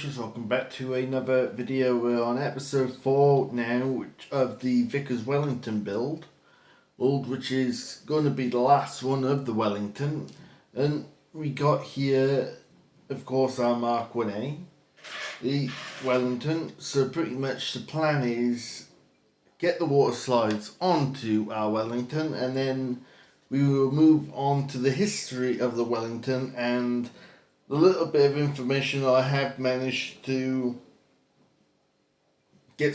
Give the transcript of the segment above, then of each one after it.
Rangers, welcome back to another video. We're on episode 4 now of the Vickers Wellington build, which is going to be the last one of the Wellington. And we got here, of course, our Mk1a, the Wellington. So pretty much the plan is get the water slides onto our Wellington, and then we will move on to the history of the Wellington and the little bit of information I have managed to get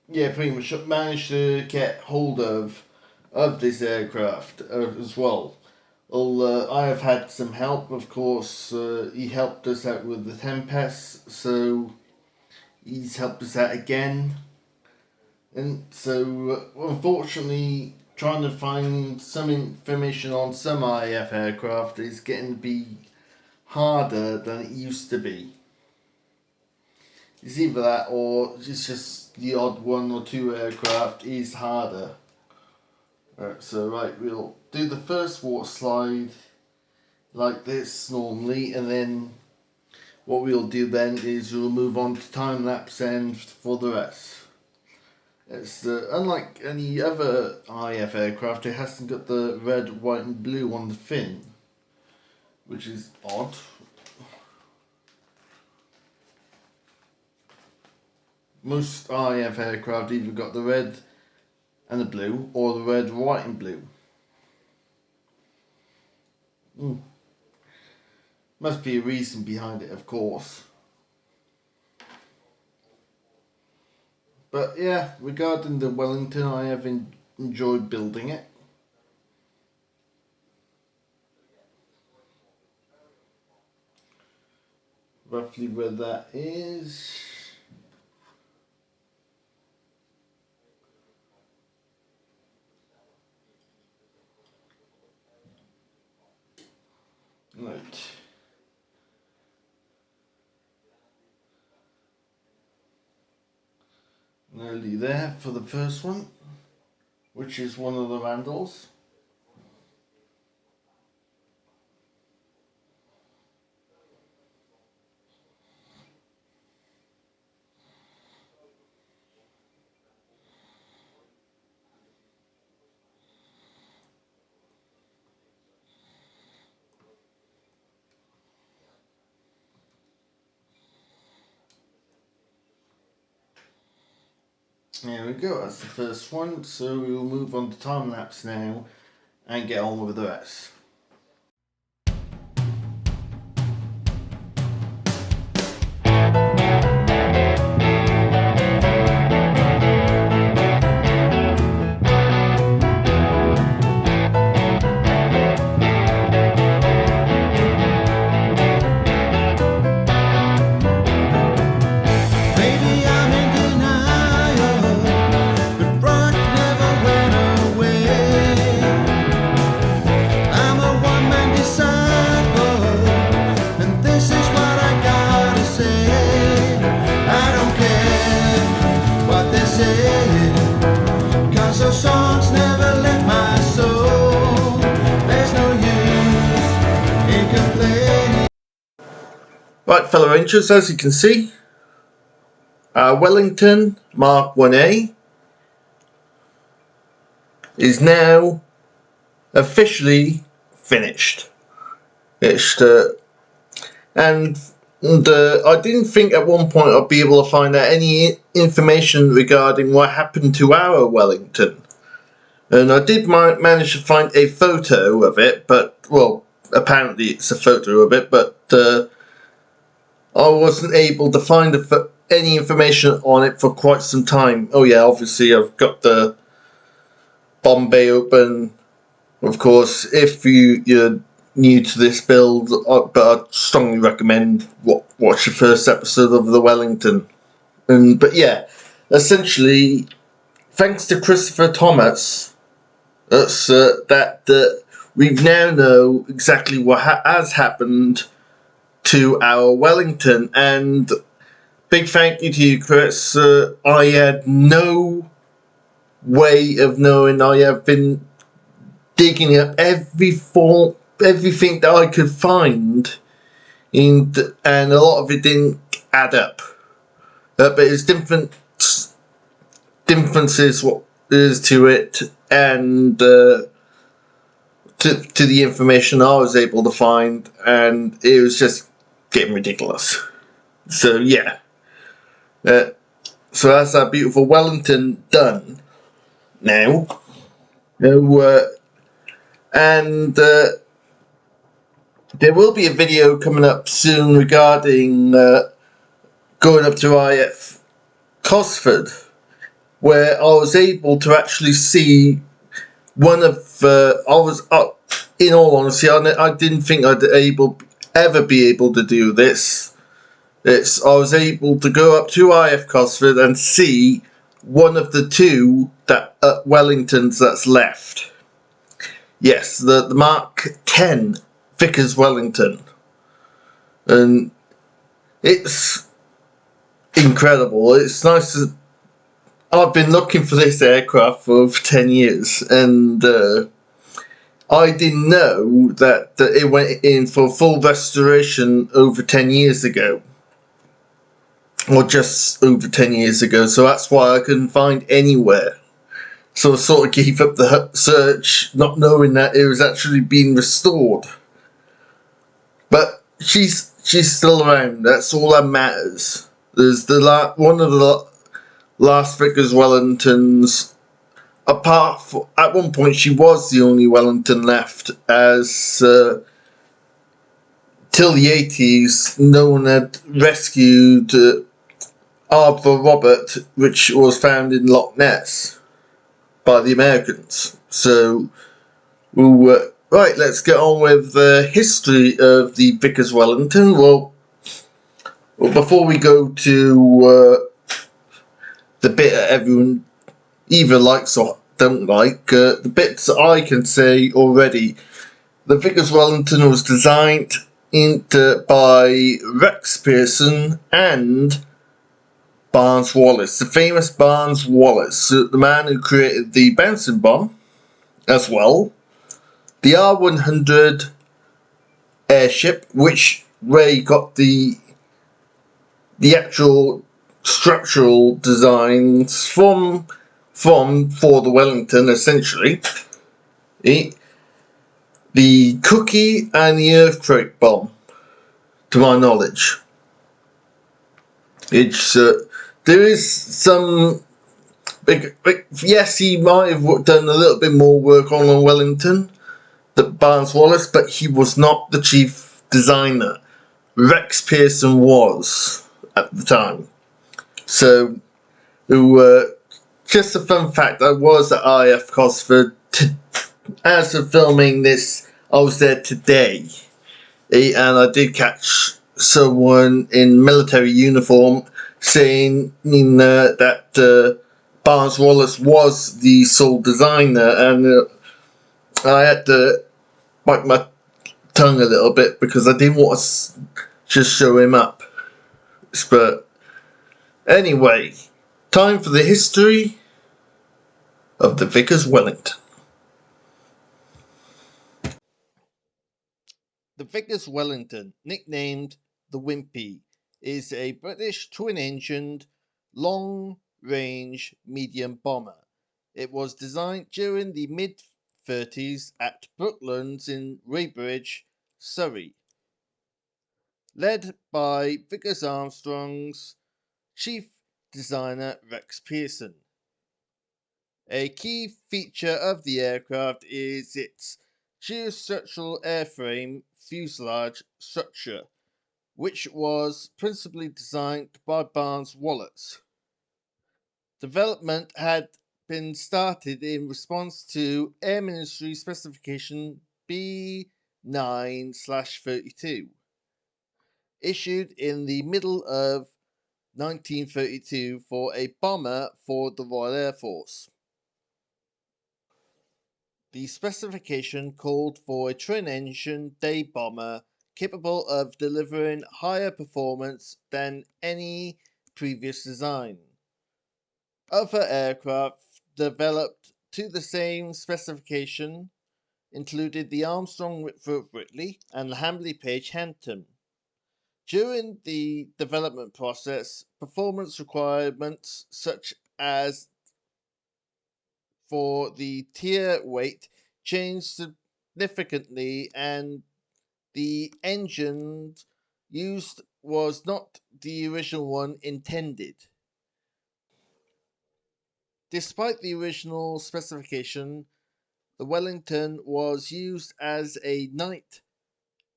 pretty much managed to get hold of this aircraft as well. Well, I have had some help, of course. He helped us out with the Tempest, so he's helped us out again. And so, unfortunately, trying to find some information on some IAF aircraft is getting to be harder than it used to be. It's either that or it's just the odd one or two aircraft is harder. Right, we'll do the first water slide like this normally, and then what we'll do then is we'll move on to time lapse and for the rest. It's unlike any other IAF aircraft, it hasn't got the red, white and blue on the fin, which is odd. Most IAF aircraft either got the red and the blue, or the red, white and blue. Must be a reason behind it, of course. But yeah, regarding the Wellington, I have enjoyed building it. Roughly where that is. Right. Nearly there for the first one, which is one of the Randalls. There we go, that's the first one, so we will move on to time lapse now and get on with the rest. Right, fellow Rangers, as you can see, our Wellington Mk1a is now officially finished. And I didn't think at one point I'd be able to find out any information regarding what happened to our Wellington. And I did manage to find a photo of it, but, well, apparently it's a photo of it, but I wasn't able to find any information on it for quite some time. Oh yeah, obviously I've got the bomb bay open, of course, if you're new to this build, but I strongly recommend watch the first episode of the Wellington. But yeah, essentially, thanks to Christopher Thomas, that we now know exactly what has happened to our Wellington, and big thank you to you, Chris. I had no way of knowing. I have been digging up everything that I could find and a lot of it didn't add up. But it's differences what is to it, and to the information I was able to find, and it was just getting ridiculous. So yeah, so that's our beautiful Wellington done now. And there will be a video coming up soon regarding going up to IF Cosford, where I was able to actually see one of in all honesty, I didn't think I'd ever be able to do this. I was able to go up to IF Cosford and see one of the two that Wellingtons that's left. Yes, the Mk1a Vickers Wellington, and it's incredible. It's nice to. I've been looking for this aircraft for over 10 years, and I didn't know that it went in for full restoration over 10 years ago. Or just over 10 years ago, so that's why I couldn't find anywhere. So I sort of gave up the search, not knowing that it was actually being restored. But she's still around, that's all that matters. There's one of the last Vickers Wellingtons. At one point she was the only Wellington left, as till the 80s no one had rescued Arthur Robert, which was found in Loch Ness by the Americans. So, right, let's get on with the history of the Vickers Wellington. Well, before we go to the bit that everyone either likes or don't like, the bits I can say already. The Vickers Wellington was designed by Rex Pearson and Barnes Wallis, the famous Barnes Wallis, the man who created the bouncing bomb as well, the R100 airship, where he got the actual structural designs for the Wellington, essentially. The Cookie and the earthquake bomb, to my knowledge. It's there is some yes, he might have done a little bit more work on Wellington than Barnes Wallis, but he was not the chief designer. Rex Pearson was at the time. So, just a fun fact, I was at IF Cosford. As of filming this, I was there today, and I did catch someone in military uniform saying that Barnes Wallis was the sole designer, and I had to bite my tongue a little bit because I didn't want to just show him up. But anyway, time for the history of the Vickers Wellington. The Vickers Wellington, nicknamed the Wimpy, is a British twin-engined, long-range medium bomber. It was designed during the mid-30s at Brooklands in Weybridge, Surrey. Led by Vickers Armstrong's chief designer Rex Pearson. A key feature of the aircraft is its geostructural airframe fuselage structure, which was principally designed by Barnes Wallis. Development had been started in response to Air Ministry Specification B9/32, issued in the middle of 1932 for a bomber for the Royal Air Force. The specification called for a twin-engine day bomber capable of delivering higher performance than any previous design. Other aircraft developed to the same specification included the Armstrong Whitfield Whitley and the Hamley Page Hampton. During the development process, performance requirements such as for the tier weight changed significantly, and the engine used was not the original one intended. Despite the original specification, the Wellington was used as a night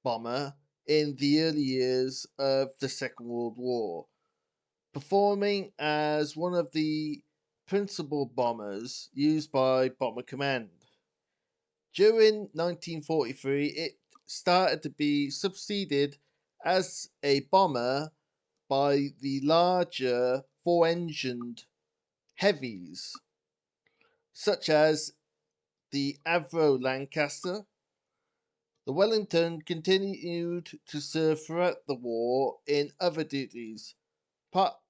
bomber in the early years of the Second World War, performing as one of the principal bombers used by Bomber Command. During 1943, it started to be succeeded as a bomber by the larger four-engined heavies, such as the Avro Lancaster. The Wellington continued to serve throughout the war in other duties,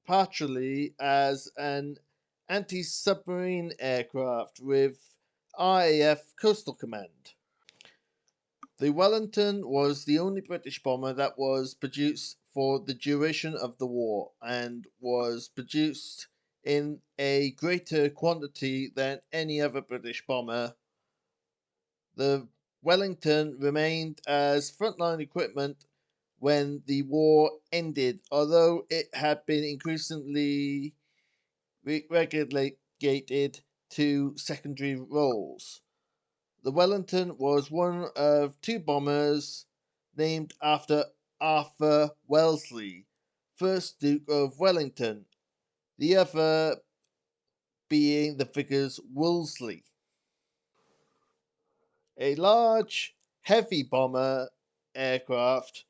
partially as an anti-submarine aircraft with RAF Coastal Command. The Wellington was the only British bomber that was produced for the duration of the war, and was produced in a greater quantity than any other British bomber. The Wellington remained as frontline equipment when the war ended, although it had been increasingly relegated to secondary roles. The Wellington was one of two bombers named after Arthur Wellesley, 1st Duke of Wellington, the other being the Vickers Wolseley. A large, heavy bomber aircraft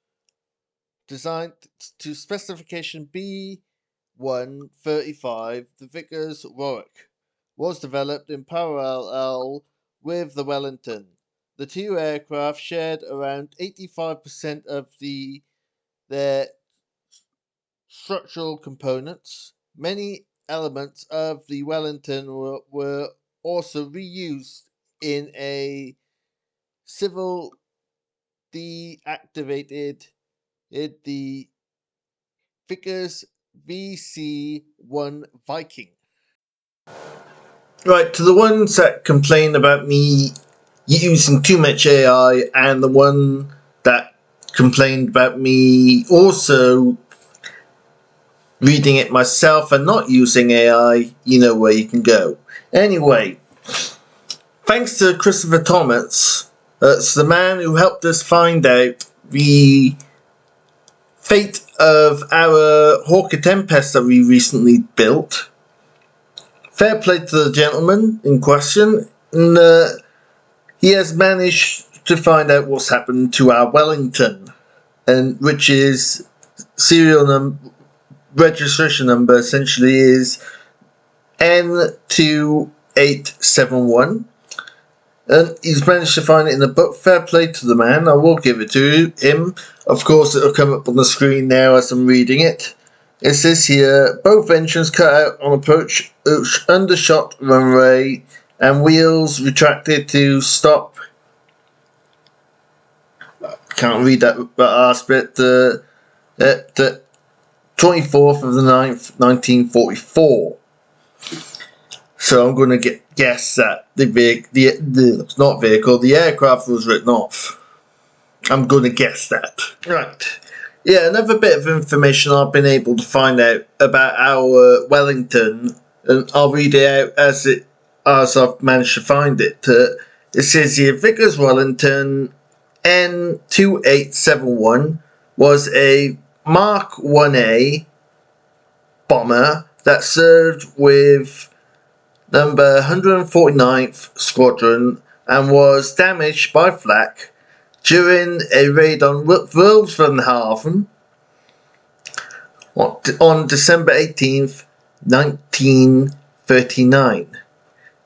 designed to specification B-135, the Vickers Warwick, was developed in parallel with the Wellington. The two aircraft shared around 85% of their structural components. Many elements of the Wellington were also reused in a civil deactivated the Vickers VC-1 Viking. Right, to the ones that complain about me using too much AI, and the one that complained about me also reading it myself and not using AI, you know where you can go. Anyway, thanks to Christopher Thomas, that's the man who helped us find out the fate of our Hawker Tempest that we recently built. Fair play to the gentleman in question, and he has managed to find out what's happened to our Wellington, and which is registration number essentially is N2871. And he's managed to find it in the book. Fair play to the man, I will give it to him. Of course, it'll come up on the screen now as I'm reading it. It says here, both engines cut out on approach, undershot runway, and wheels retracted to stop. Can't read that last bit. The 24th of the 9th, 1944. So I'm going to guess that the aircraft was written off. I'm going to guess that. Right. Yeah, another bit of information I've been able to find out about our Wellington, and I'll read it out as I've managed to find it. It says here, Vickers Wellington N2871 was a Mk1a bomber that served with number 149th Squadron and was damaged by flak during a raid on Wilhelmshaven on December 18th, 1939.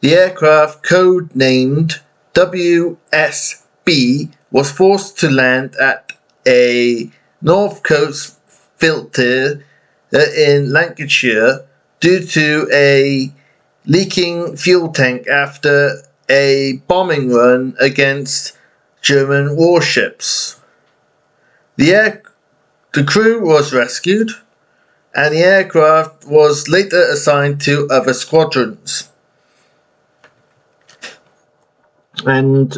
The aircraft, code-named WSB, was forced to land at a North Coast filter in Lancashire due to a leaking fuel tank after a bombing run against German warships. The the crew was rescued, and the aircraft was later assigned to other squadrons. And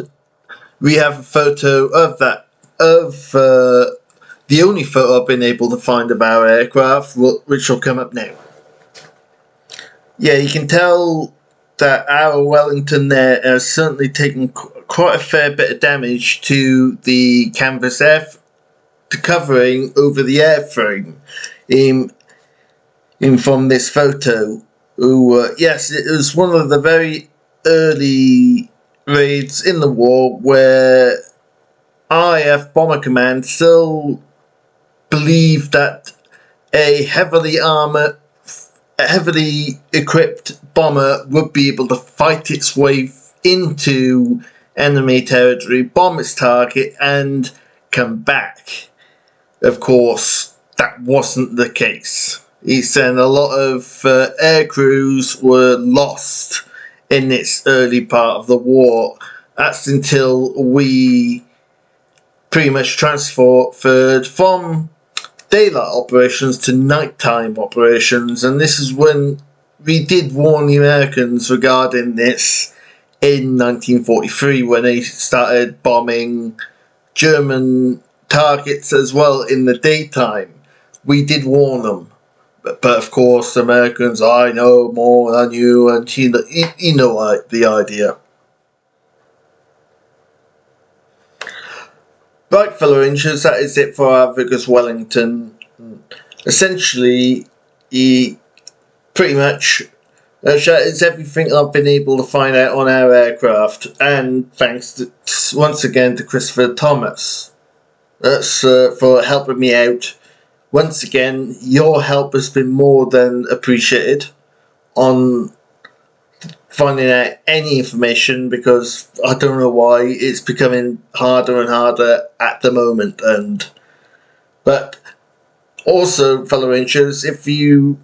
we have a photo of that, the only photo I've been able to find of our aircraft, which will come up now. Yeah, you can tell that our Wellington there has certainly taken quite a fair bit of damage to the canvas covering over the airframe in from this photo. Yes, it was one of the very early raids in the war where RAF Bomber Command still believed that a heavily equipped bomber would be able to fight its way into enemy territory, bomb its target, and come back. Of course, that wasn't the case. He said a lot of air crews were lost in its early part of the war. That's until we pretty much transferred from daylight operations to nighttime operations, and this is when we did warn the Americans regarding this in 1943 when they started bombing German targets as well in the daytime. We did warn them, but of course the Americans, I know more than you, and you know the idea. Right, fellow Rangers, that is it for our Vickers Wellington. Essentially, he pretty much is everything I've been able to find out on our aircraft, and thanks once again to Christopher Thomas. That's for helping me out. Once again, your help has been more than appreciated on finding out any information, because I don't know why it's becoming harder and harder at the moment. But also, fellow Rangers, if you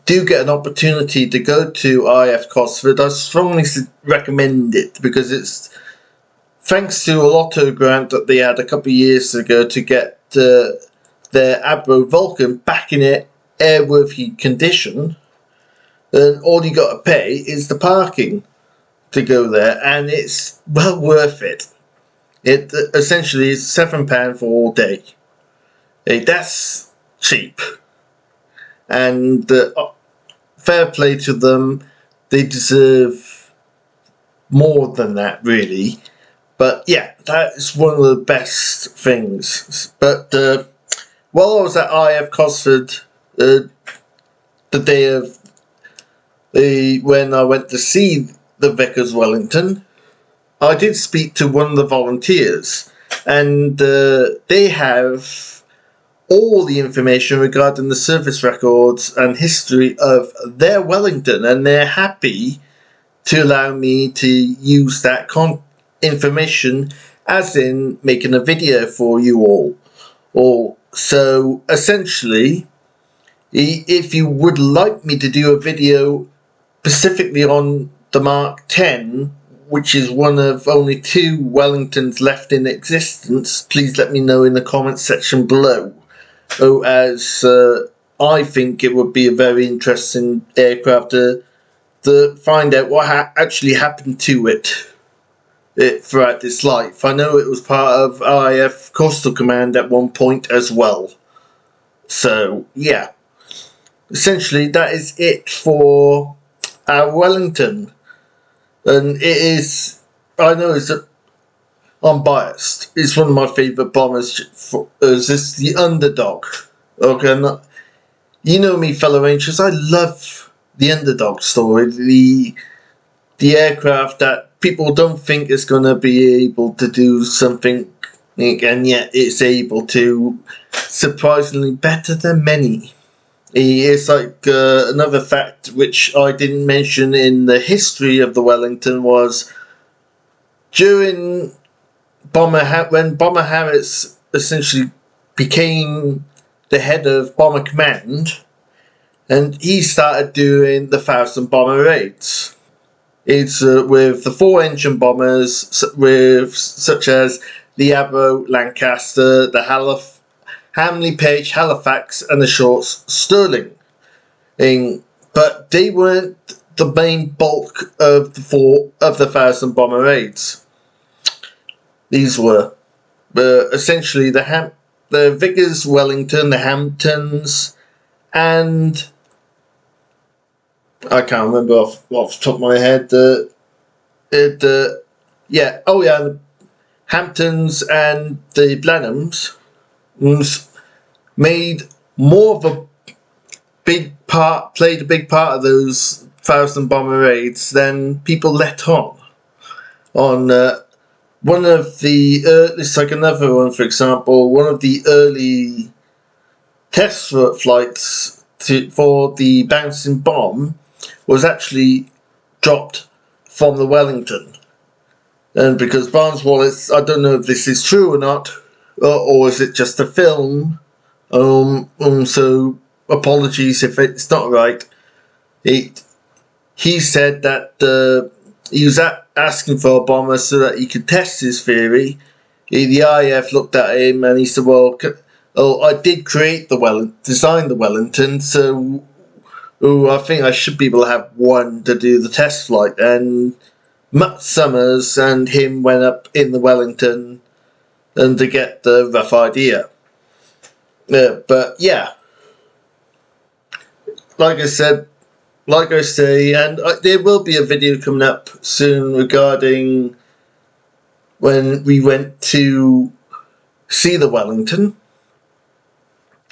do get an opportunity to go to RAF Cosford, I strongly recommend it, because it's thanks to a lotto grant that they had a couple of years ago to get their Abro Vulcan back in airworthy condition. And all you got to pay is the parking to go there, and it's well worth it. It essentially is £7 for all day. That's cheap, and fair play to them. They deserve more than that, really. But yeah, that is one of the best things. But while I was at RAF Cosford, the day of when I went to see the Vickers Wellington, I did speak to one of the volunteers, and they have all the information regarding the service records and history of their Wellington, and they're happy to allow me to use that information as in making a video for you all. So essentially, if you would like me to do a video specifically on the Mark 10, which is one of only 2 Wellingtons left in existence, please let me know in the comments section below. As I think it would be a very interesting aircraft to find out what actually happened to it throughout its life. I know it was part of RAF Coastal Command at one point as well. So yeah, essentially that is it for our Wellington, and it is, I know I'm biased, it's one of my favourite bombers. It's the underdog. Okay, you know me, fellow Rangers, I love the underdog story, the aircraft that people don't think is going to be able to do something, and yet it's able to, surprisingly better than many. It's like another fact which I didn't mention in the history of the Wellington was during when Bomber Harris essentially became the head of Bomber Command, and he started doing the 1,000 bomber raids. It's with the 4-engine bombers, with such as the Avro Lancaster, the Hamley Page, Halifax, and the Shorts, Stirling. But they weren't the main bulk of the 1,000 bomber raids. These were essentially the Vickers, Wellington, the Hamptons, and I can't remember off the top of my head. The Hamptons and the Blenheims made more of a played a big part of those 1,000 bomber raids than people let on. One of the it's like another one, for example, one of the early test flights for the bouncing bomb was actually dropped from the Wellington. And because Barnes Wallace, I don't know if this is true or not, or is it just a film, so apologies if it's not right. He said that he was asking for a bomber so that he could test his theory. The IAF looked at him and he said, well, I did design the Wellington, so I think I should be able to have one to do the test flight. And Mutt Summers and him went up in the Wellington and to get the rough idea. But yeah, like I say, and there will be a video coming up soon regarding when we went to see the Wellington.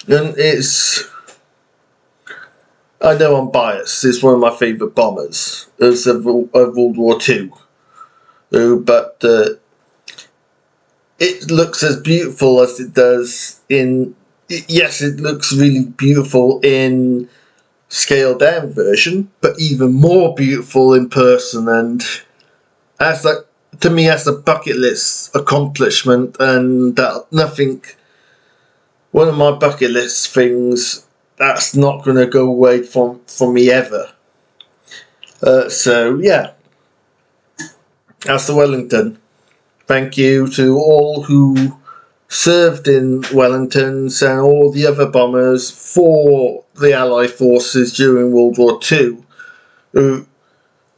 And I know I'm biased, it's one of my favourite bombers of World War II. But it looks as beautiful as it does yes, it looks really beautiful in scaled down version, but even more beautiful in person, and to me that's a bucket list accomplishment, and one of my bucket list things that's not going to go away from me ever. So yeah, that's the Wellington. Thank you to all who served in Wellingtons and all the other bombers for the Allied forces during World War II, who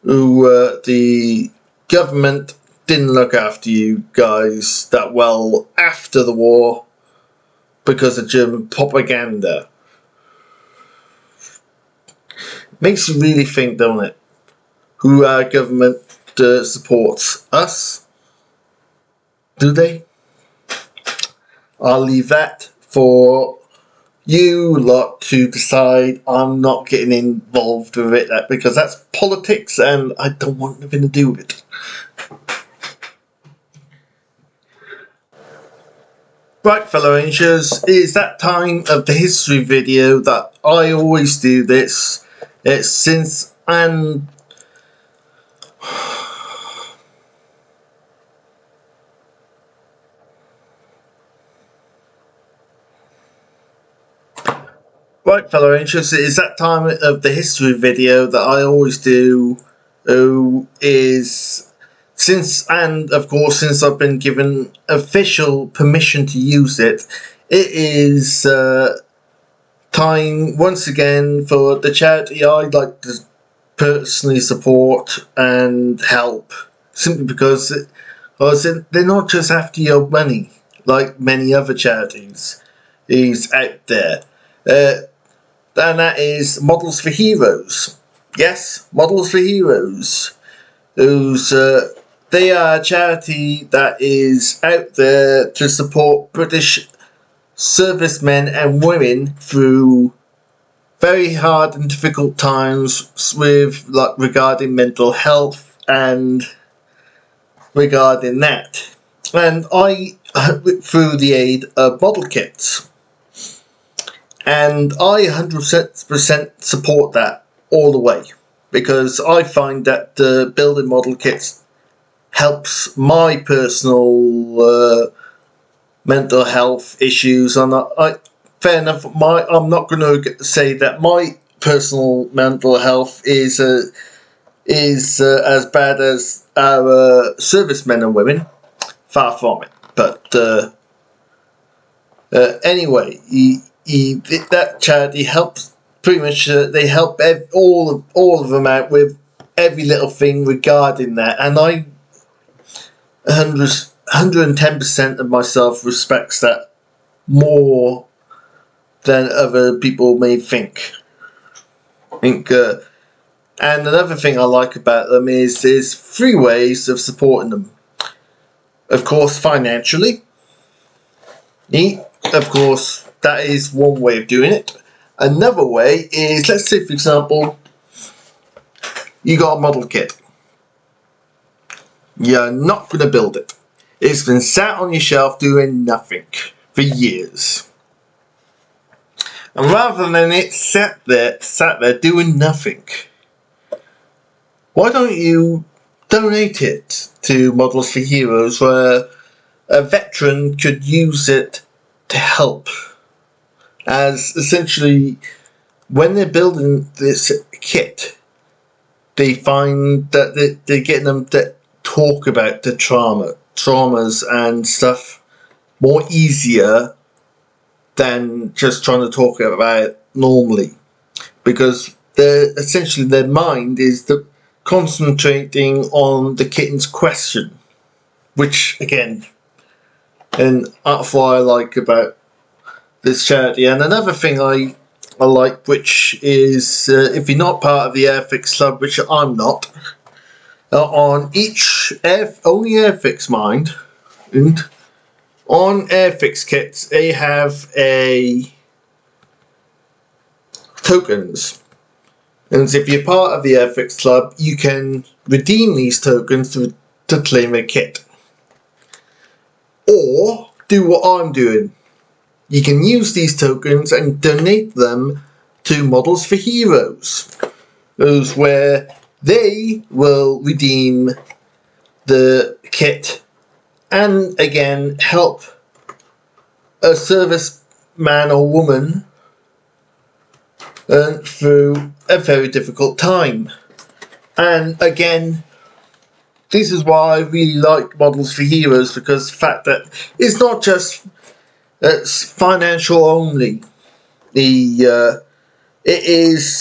the government didn't look after you guys that well after the war because of German propaganda. Makes you really think, don't it? Who our government supports us? Do they? I'll leave that for you lot to decide. I'm not getting involved with it because that's politics and I don't want nothing to do with it. Right, fellow Rangers, it is that time of the history video that I always do this. It's since and Right, fellow Rangers, it is that time of the history video that I always do. Since I've been given official permission to use it, it is time once again for the charity I'd like to personally support and help, simply because they're not just after your money like many other charities out there. And that is Models for Heroes. Yes, Models for Heroes. They are a charity that is out there to support British servicemen and women through very hard and difficult times regarding mental health and regarding that. And I, through the aid of model kits. And I 100% support that all the way, because I find that building model kits helps my personal mental health issues. And fair enough, I'm not going to say that my personal mental health is as bad as our servicemen and women. Far from it. But Anyway, that charity helps pretty much. They help all of them out with every little thing regarding that, and 110% of myself respects that more than other people may think. And another thing I like about them is there's 3 ways of supporting them. Of course, financially. Of course, that is one way of doing it. Another way is, let's say for example, you got a model kit. You're not going to build it. It's been sat on your shelf doing nothing for years. And rather than it sat there doing nothing, why don't you donate it to Models for Heroes, where a veteran could use it to help? As essentially, when they're building this kit, they find that they're getting them to talk about the traumas and stuff more easier than just trying to talk about it normally, because essentially their mind is concentrating on the kitten's question, which again, and that's what I like about this charity. And another thing I like, which is if you're not part of the Airfix Club, which I'm not, on each only Airfix mind, and on Airfix kits they have tokens, and if you're part of the Airfix Club you can redeem these tokens to claim a kit, or do what I'm doing. You can use these tokens and donate them to Models for Heroes, those where they will redeem the kit and again help a serviceman or woman through a very difficult time. And again, this is why I really like Models for Heroes, because the fact that it's not just financial only. It is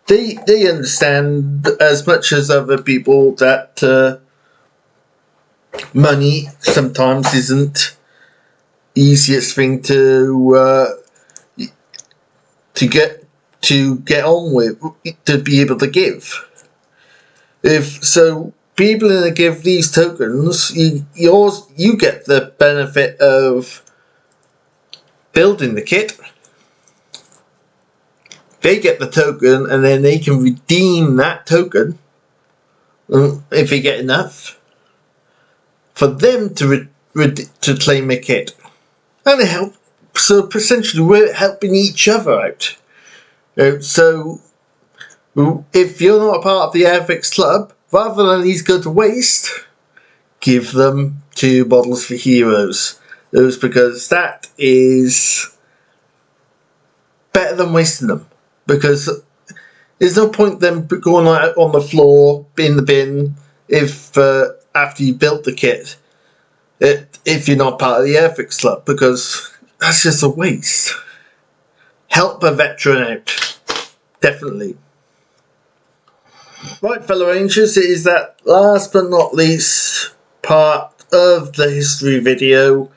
they understand as much as other people that money sometimes isn't the easiest thing to get on with, to be able to give. If so, people that give these tokens, you get the benefit of building the kit. They get the token, and then they can redeem that token if they get enough for them to claim a kit, and it help. So essentially, we're helping each other out. So if you're not a part of the Airfix Club, rather than these go to waste, give them to Models for Heroes. Because that is better than wasting them. Because there's no point them going out on the floor, in the bin, if after you built the kit, if you're not part of the Airfix Club, because that's just a waste. Help a veteran out, definitely. Right, fellow Rangers, it is that last but not least part of the history video.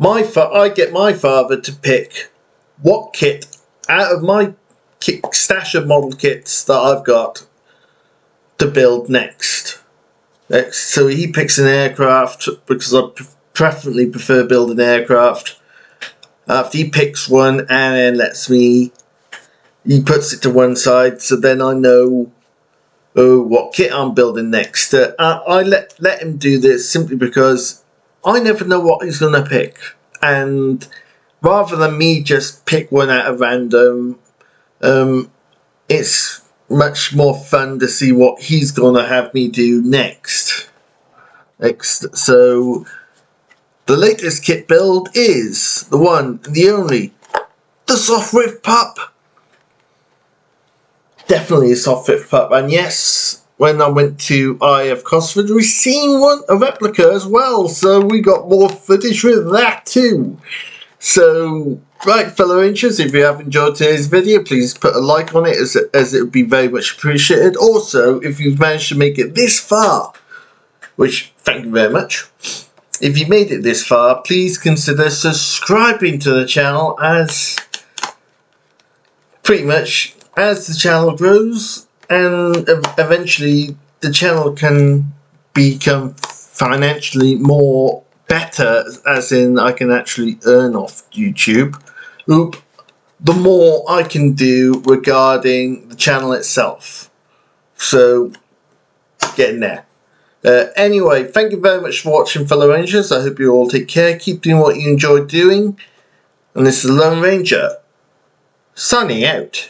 I get my father to pick what kit out of my stash of model kits that I've got to build next. So he picks an aircraft, because I preferably prefer building aircraft. After he picks one and then he puts it to one side, so then I know what kit I'm building next. I let him do this simply because I never know what he's going to pick, and rather than me just pick one out of random, it's much more fun to see what he's going to have me do next. So the latest kit build is the one, the only, the soft rift pup. Definitely a soft rift pup, and yes, when I went to Eye of Cosford, we seen a replica as well, so we got more footage with that too. So, right, fellow Rangers, if you have enjoyed today's video, please put a like on it, as it would be very much appreciated. Also, if you've managed to make it this far, which, thank you very much. If you made it this far, please consider subscribing to the channel, as pretty much as the channel grows and eventually the channel can become financially more better, as in I can actually earn off YouTube, the more I can do regarding the channel itself. So, getting there. Anyway, thank you very much for watching, fellow Rangers. I hope you all take care, keep doing what you enjoy doing, and this is the Lone Ranger, signing out.